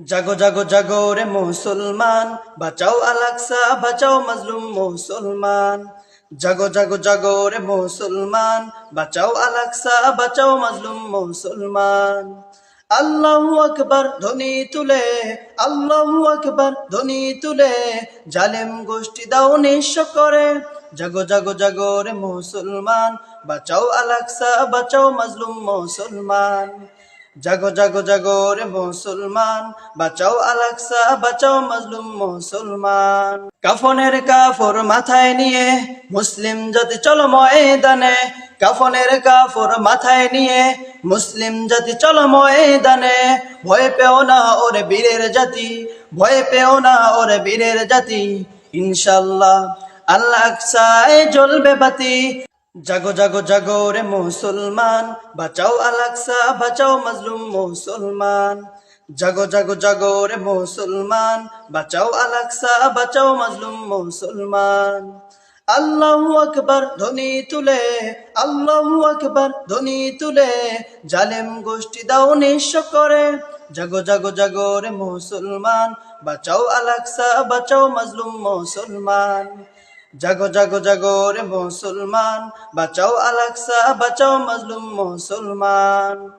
জাগো জাগো জাগো রে মুসলমান, বাঁচাও আল-আকসা, বাঁচাও মাজলুম মুসলমান। জাগো জাগো জাগো রে মুসলমান, বাঁচাও আল-আকসা, বাঁচাও মাজলুম মুসলমান। আল্লাহু আকবার ধ্বনি তুলে, আল্লাহু আকবার ধ্বনি তুলে, জালেম গোষ্ঠী দাও নিঃস্ব করে। জাগো জাগো জাগো রে মুসলমান, বাঁচাও আল-আকসা, বাঁচাও মাজলুম মুসলমান। জাগো জাগো জাগো রে মুসলমান, বাঁচাও আল-আকসা, বাঁচাও মাজলুম মুসলমান। কাফনের কাফর মাথায় নিয়ে মুসলিম জাতি চলো ময়দানে, কাফনের কাফর মাথায় নিয়ে মুসলিম জাতি চলো ময়দানে। ভয় পেও না ওরে বীরের জাতি, ভয় পেও না ওরে বীরের জাতি, ইনশাআল্লাহ আল-আকসায় জ্বলবে বাতি। জাগো জাগো জাগো রে মুসলমান, বাঁচাও আল-আকসা, বাঁচাও মাজলুম মুসলমান। জাগো জাগো জাগো রে মুসলমান, বাঁচাও আল-আকসা, বাঁচাও মাজলুম মুসলমান। আল্লাহু আকবার ধ্বনি তুলে, আল্লাহু আকবার ধ্বনি তুলে, জালেম গোষ্ঠী দাও নিঃস্ব করে। জাগো জাগো জাগো রে মুসলমান, বাঁচাও আল-আকসা, বাঁচাও মাজলুম মুসলমান। জাগো জাগো জাগো রে মুসলমান, বাঁচাও আল-আকসা, বাঁচাও মাজলুম মুসলমান।